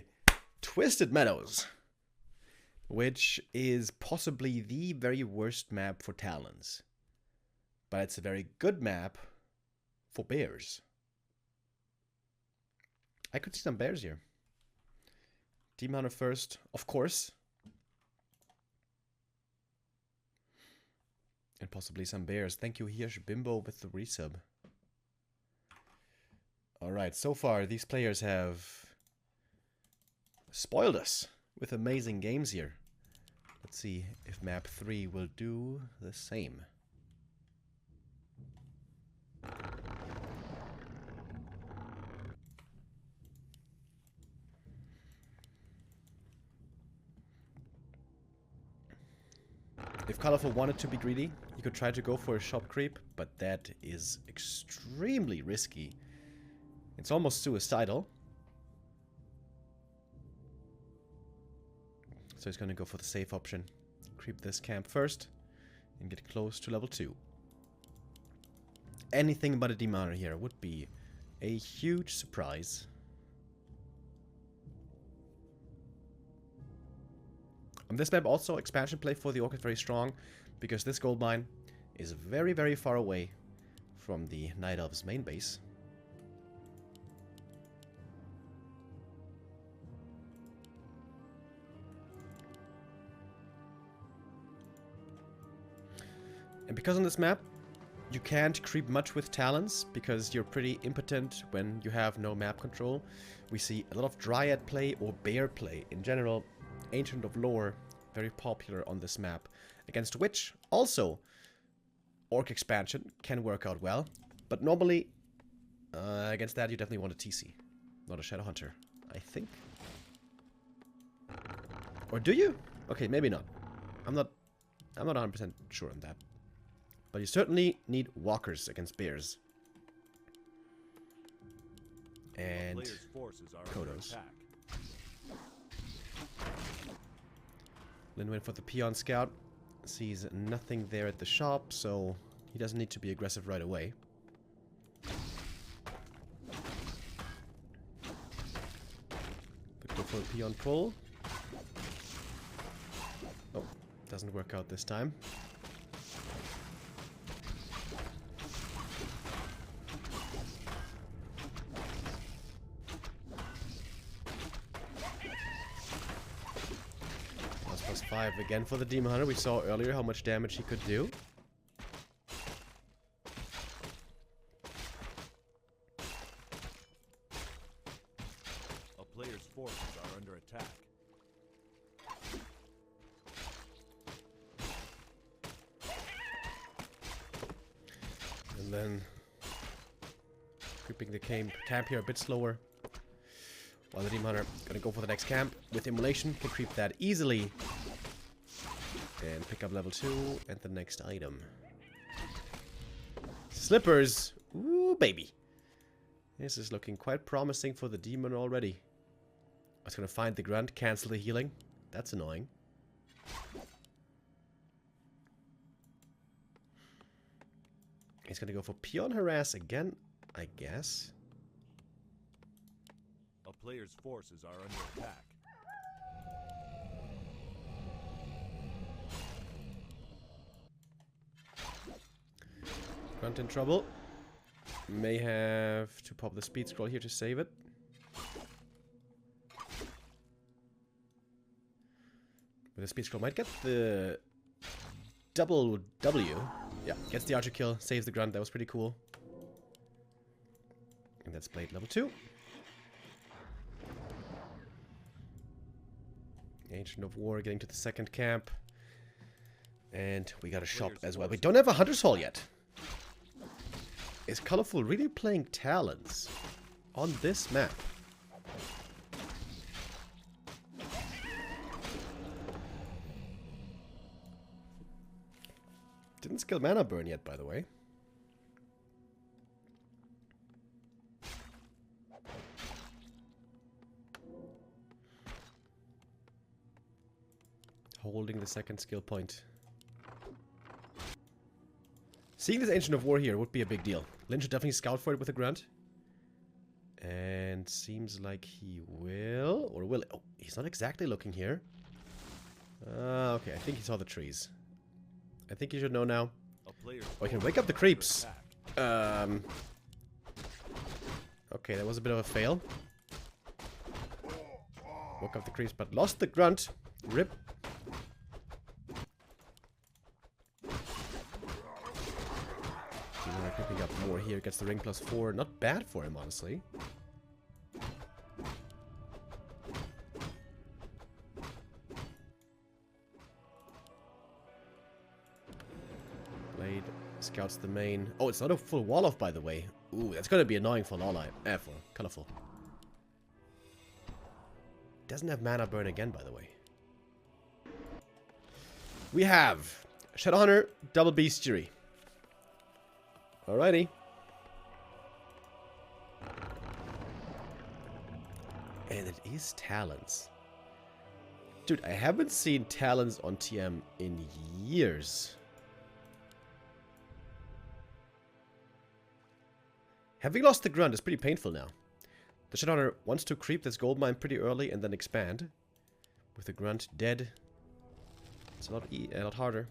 Twisted Meadows, which is possibly the very worst map for Talons. But it's a very good map for bears. I could see some bears here. Demon Hunter first, of course. And possibly some bears. Thank you, Hirsch Bimbo, with the resub. Alright, so far these players have spoiled us with amazing games here. Let's see if map 3 will do the same. If Colorful wanted to be greedy, he could try to go for a shop creep, but that is extremely risky. It's almost suicidal. So he's gonna go for the safe option. Creep this camp first and get close to level 2. Anything but a Demon here would be a huge surprise. On this map also, expansion play for the Orc is very strong, because this gold mine is very, very far away from the Night Elves main base. And because on this map, you can't creep much with Talons, because you're pretty impotent when you have no map control. We see a lot of Dryad play or Bear play. In general, Ancient of Lore, very popular on this map. Against which, also, Orc expansion can work out well. But normally, against that, you definitely want a TC, not a Shadow Hunter, I think. Or do you? Okay, maybe not. I'm not 100% sure on that. But you certainly need walkers against bears. And Kodos. Lin went for the Peon Scout. Sees nothing there at the shop, so he doesn't need to be aggressive right away. But go for the Peon pull. Oh, doesn't work out this time. +5 again for the Demon Hunter. We saw earlier how much damage he could do. A player's forces are under attack. And then creeping the camp here a bit slower. While the Demon Hunter gonna go for the next camp with Immolation, can creep that easily. And pick up level 2 and the next item. Slippers! Ooh, baby. This is looking quite promising for the demon already. I was gonna find the grunt, cancel the healing. That's annoying. He's gonna go for Peon Harass again, I guess. A player's forces are under attack. Grunt in trouble. May have to pop the speed scroll here to save it. But the speed scroll might get the double W. Yeah, gets the archer kill, saves the grunt. That was pretty cool. And that's Blade level 2. Ancient of War getting to the second camp. And we got a shop as well. We don't have a Hunter's Hall yet. Is Colorful really playing Talons on this map? Didn't skill mana burn yet, by the way. Holding the second skill point. Seeing this Ancient of War here would be a big deal. Lynn should definitely scout for it with a grunt. And seems like he will. Or will. Oh, he's not exactly looking here. Okay, I think he saw the trees. I think you should know now. Oh, I can wake up the creeps. Okay, that was a bit of a fail. Woke up the creeps, but lost the grunt. Rip. Picking up more here, gets the ring +4. Not bad for him, honestly. Blade scouts the main. Oh, it's not a full wall off, by the way. Ooh, that's gonna be annoying for Lala. For Colorful. Doesn't have mana burn again, by the way. We have Shadowhunter, double bestiary. Alrighty. And it is Talons. Dude, I haven't seen Talons on TM in years. Having lost the grunt is pretty painful now. The Shadowhunter wants to creep this gold mine pretty early and then expand. With the grunt dead, it's a lot harder.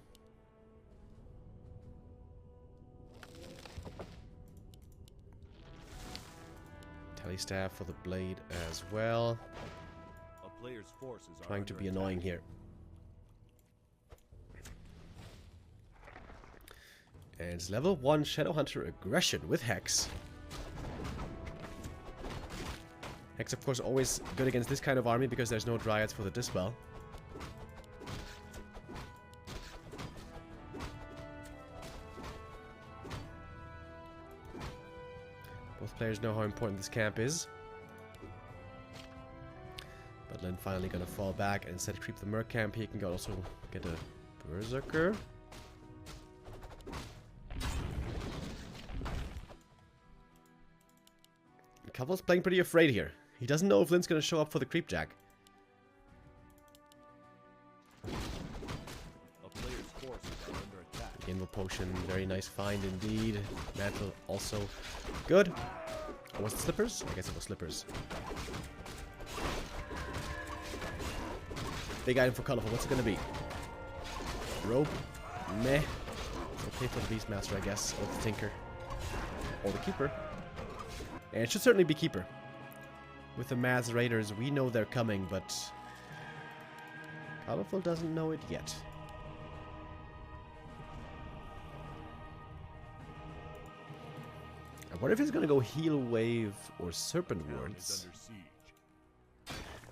Staff for the blade as well. A player's forces are trying to be annoying here. And it's level 1 Shadowhunter aggression with Hex. Hex, of course, always good against this kind of army because there's no Dryads for the Dispel. Both players know how important this camp is. But Lynn finally gonna fall back and instead creep the Merc camp. He can also get a Berserker. Caval's playing pretty afraid here. He doesn't know if Lynn's gonna show up for the creep jack. Invo potion, very nice find indeed. Mantle also good. Oh, was it slippers? I guess it was slippers. Big item for Colorful. What's it gonna be? Rope? Meh. It's okay for the Beastmaster, I guess. Or the Tinker. Or the Keeper. And it should certainly be Keeper. With the Maz Raiders, we know they're coming, but Colorful doesn't know it yet. I wonder if he's gonna go Heal Wave or Serpent Wards.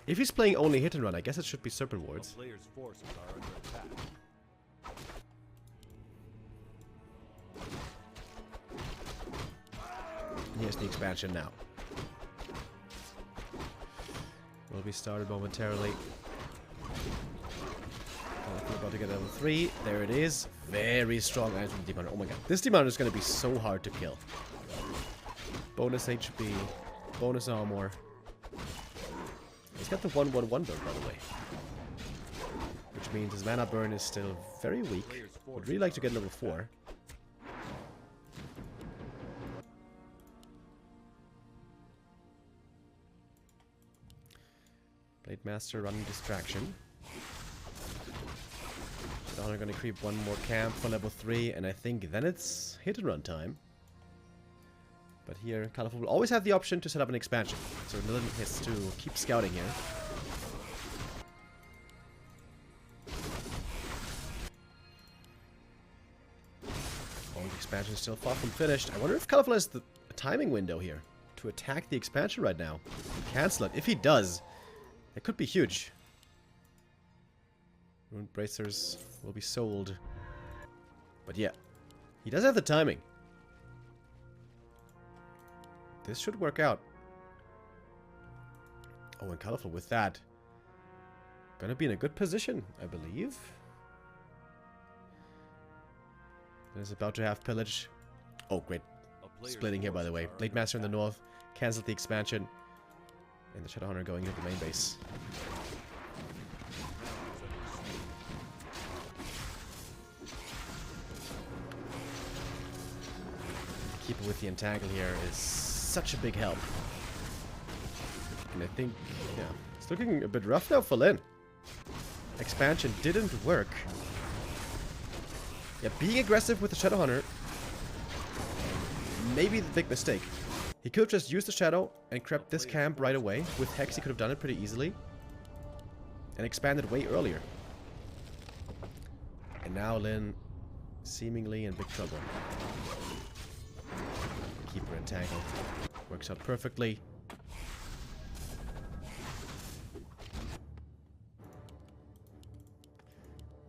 If he's playing only Hit and Run, I guess it should be Serpent Wards. Here's the expansion now. Will be started momentarily. About to get level 3. There it is. Very strong item from Demon. Oh my god. This Demon is going to be so hard to kill. Bonus HP. Bonus armor. He's got the 1/1/1 build, by the way. Which means his mana burn is still very weak. Would really like to get level 4. Blade Master running distraction. Now I'm gonna creep one more camp for level 3, and I think then it's hit and run time. But here, Colorful will always have the option to set up an expansion, so Lynn has to keep scouting here. Oh, the expansion is still far from finished. I wonder if Colorful has the timing window here to attack the expansion right now. Cancel it. If he does, it could be huge. Ruined bracers will be sold. But yeah, he does have the timing. This should work out. Oh, and colorful with that. Gonna be in a good position, I believe. Is about to have pillage. Oh, great. Splitting here, by the way. Blade Master in the north. Cancelled the expansion. And the Shadow Hunter going into the main base. Keeping with the entangle here is such a big help. And I think, yeah, it's looking a bit rough now for Lin. Expansion didn't work. Yeah, being aggressive with the Shadow Hunter may be the big mistake. He could have just used the Shadow and crept this camp right away. With Hex, he could have done it pretty easily. And expanded way earlier. And now Lin seemingly in big trouble. Keeper entangled. Works out perfectly.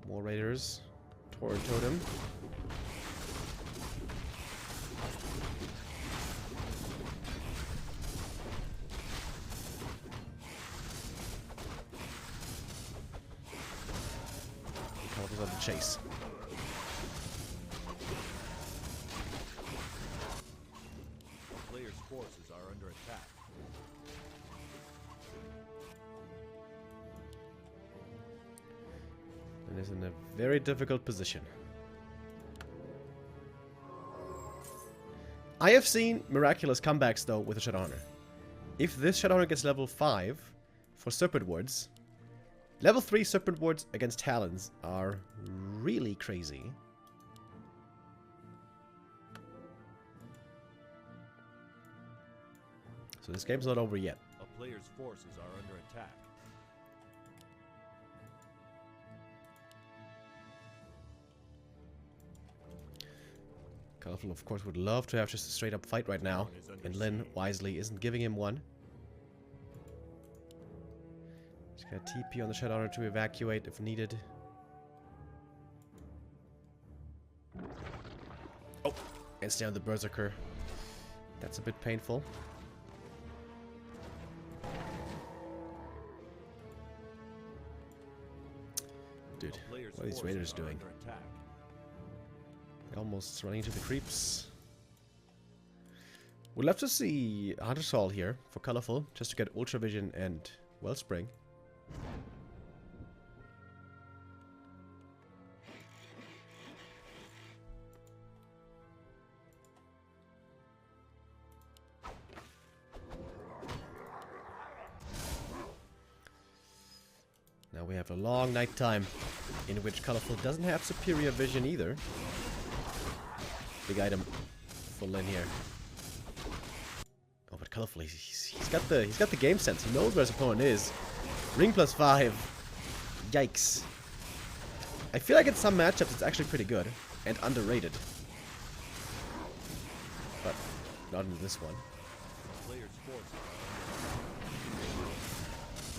More raiders. Tauren Totem. Colorful's on the chase. Players' forces are under attack. And is in a very difficult position. I have seen miraculous comebacks though with the Shadowhunter. If this Shadowhunter gets level 5 for Serpent Wards, level 3 Serpent Wards against Talons are really crazy. So this game's not over yet. A player's forces are under attack. Colorful, of course, would love to have just a straight-up fight right now, and Lin, wisely, isn't giving him one. He's got TP on the Shadowhunter to evacuate if needed. Oh, and stay on the Berserker. That's a bit painful. Dude, what are these raiders doing? Almost running into the creeps. We'd love to see Hunter's Hall here for colorful, just to get Ultra Vision and Wellspring. Now we have a long night time, in which colorful doesn't have superior vision either. Big item for Lin here. Oh, but colorful, he's got the game sense. He knows where his opponent is. Ring +5. Yikes. I feel like in some matchups it's actually pretty good and underrated, but not in this one.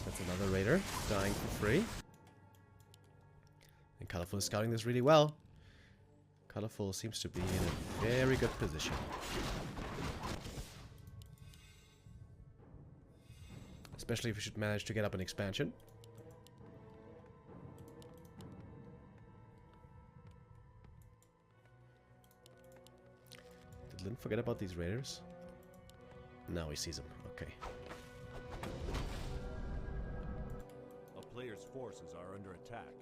That's another raider dying for free. And colorful is scouting this really well. Colorful seems to be in a very good position. Especially if we should manage to get up an expansion. Did Lin forget about these raiders? Now he sees them. Okay. A player's forces are under attack.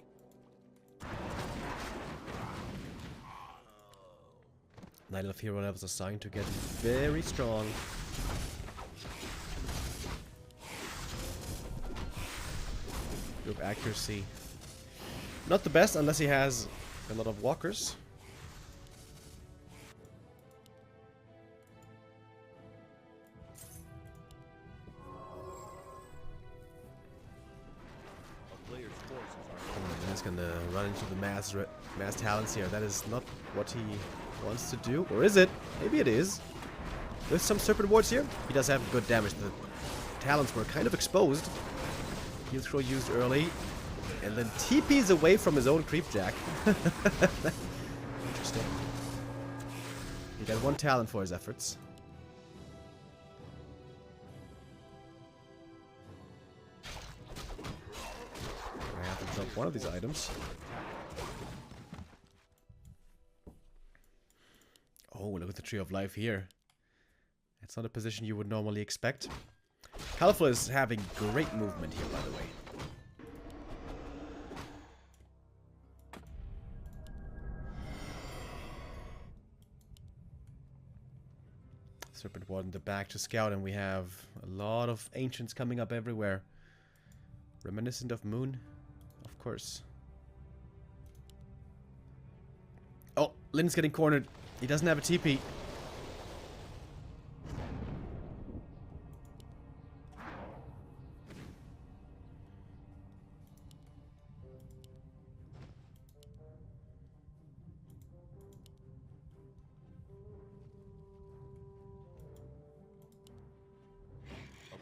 Night Elf hero levels are starting to get very strong. Group accuracy. Not the best unless he has a lot of walkers. He's gonna run into the mass talents here. That is not what he wants to do. Or is it? Maybe it is. With some Serpent Wards here, he does have good damage. The talents were kind of exposed. Heal Scroll used early. And then TP's away from his own Creep Jack. Interesting. He got 1 talent for his efforts. I have to drop one of these items. Oh, look at the Tree of Life here. It's not a position you would normally expect. Colorful is having great movement here, by the way. Serpent Ward in the back to scout, and we have a lot of ancients coming up everywhere. Reminiscent of Moon, of course. Oh, Lin's getting cornered. He doesn't have a TP.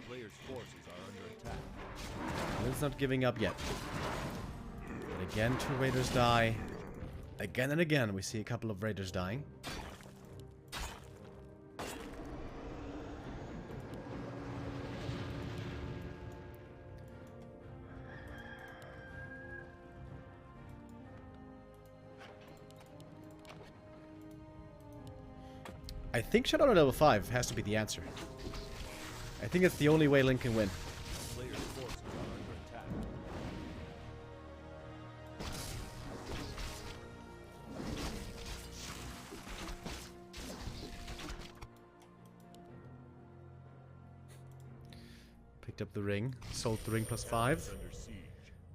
Player's forces are under attack. Lin's not giving up yet. But again, 2 raiders die. Again and again, we see a couple of raiders dying. I think Shadow at level 5 has to be the answer. I think it's the only way Link can win. Player's forces are under attack. Picked up the ring. Sold the ring plus 5. Under siege.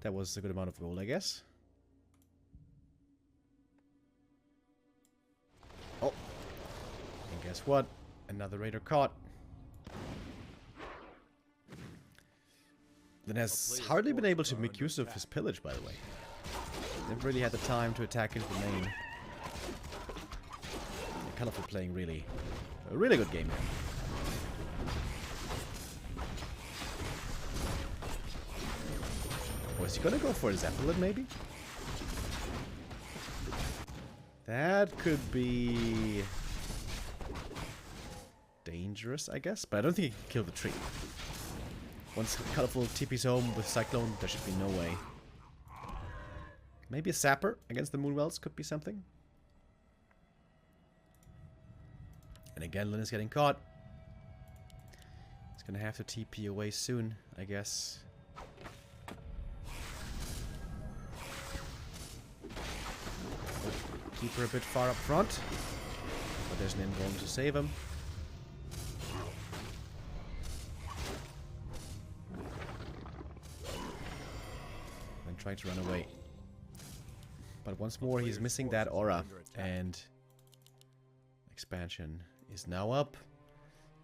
That was a good amount of gold, I guess. Oh. And guess what? Another raider caught. Then has hardly been able to make use of his pillage, by the way. Never really had the time to attack into the main. Colorful playing a really good game here. Was he gonna go for a Zeppelin, maybe? That could be dangerous, I guess. But I don't think he can kill the tree. Once Colorful TP's home with Cyclone, there should be no way. Maybe a Sapper against the Moonwells could be something. And again, Lin is getting caught. He's gonna have to TP away soon, I guess. Keep her a bit far up front. But there's an invuln to save him. And trying to run away. But once more, he's missing that aura. And expansion is now up.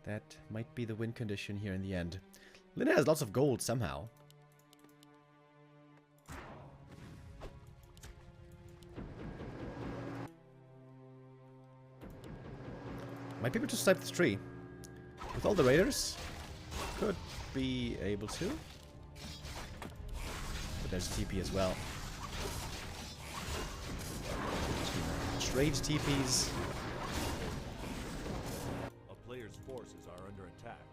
That might be the win condition here in the end. Lin has lots of gold somehow. Might be able to snipe this tree. With all the raiders, could be able to. But there's TP as well. Trade TPs. A player's forces are under attack.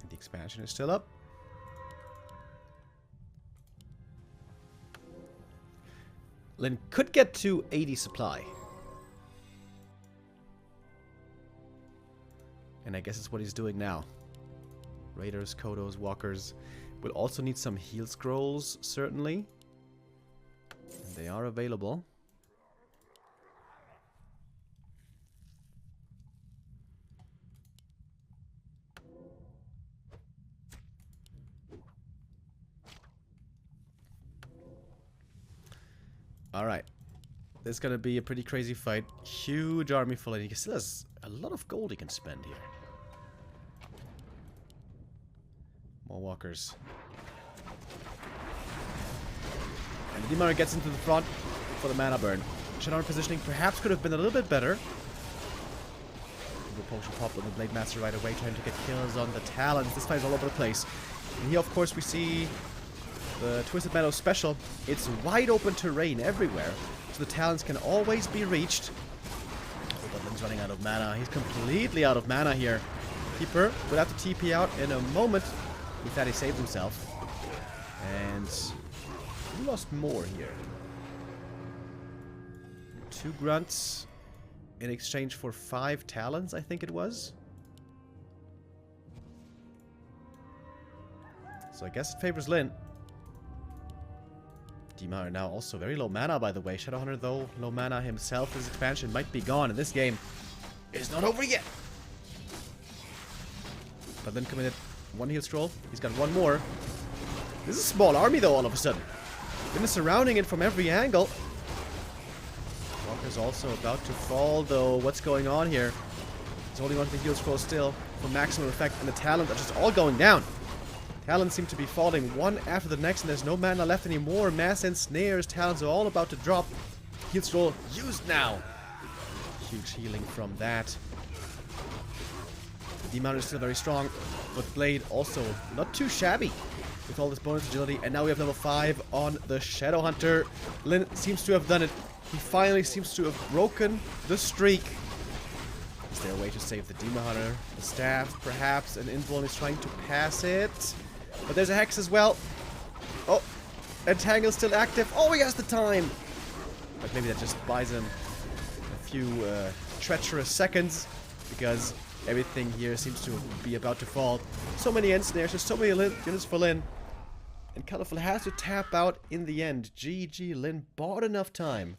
And the expansion is still up. Lin could get to 80 supply. And I guess it's what he's doing now. Raiders, Kodos, Walkers. Will also need some heal scrolls, certainly. And they are available. Alright. This is gonna be a pretty crazy fight. Huge army full, and he still has a lot of gold he can spend here. More walkers. And the Demon gets into the front for the mana burn. Shadowrun positioning perhaps could have been a little bit better. Google potion pop on the Blade Master right away, trying to get kills on the Talons. This fight is all over the place. And here, of course, we see the Twisted Meadow special. It's wide open terrain everywhere, so the Talons can always be reached. Oh, but Lin's running out of mana. He's completely out of mana here. Keeper would have to TP out in a moment. With that, he saved himself. And he lost more here. 2 grunts in exchange for 5 talons, I think it was. So I guess it favors Lin. Dima are now also very low mana, by the way. Shadowhunter, though, low mana himself. His expansion might be gone, and this game is not over yet. But Lin committed 1 heal scroll. He's got 1 more. This is a small army, though, all of a sudden. Lin is surrounding it from every angle. Walker's also about to fall, though. What's going on here? He's holding on to the heal scroll still for maximum effect, and the Talons are just all going down. Talons seem to be falling one after the next, and there's no mana left anymore. Mass and snares. Talons are all about to drop. Heal scroll used now. Huge healing from that. The Demon is still very strong, but Blade also not too shabby with all this bonus agility. And now we have level 5 on the Shadowhunter. Lin seems to have done it. He finally seems to have broken the streak. Is there a way to save the Demon Hunter? The staff, perhaps, and Invuln is trying to pass it. But there's a Hex as well. Oh, Entangle's still active. Oh, he has the time. But maybe that just buys him a few treacherous seconds, because everything here seems to be about to fall. So many ensnares, there's so many units for Lin. And Colorful has to tap out in the end. GG, Lin bought enough time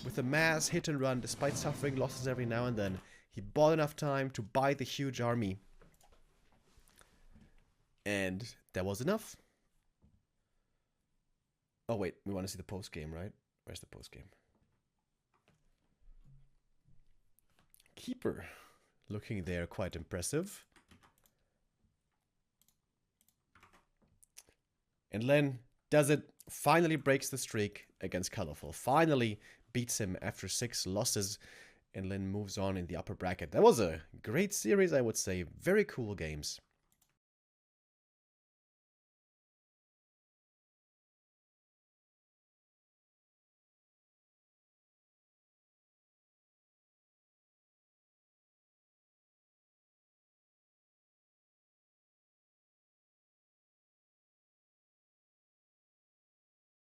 with a mass hit and run, despite suffering losses every now and then. He bought enough time to buy the huge army. And that was enough. Oh wait, we want to see the post game, right? Where's the post game? Keeper looking there quite impressive. And Len does it, finally breaks the streak against Colorful. Finally beats him after 6 losses. And Len moves on in the upper bracket. That was a great series, I would say. Very cool games.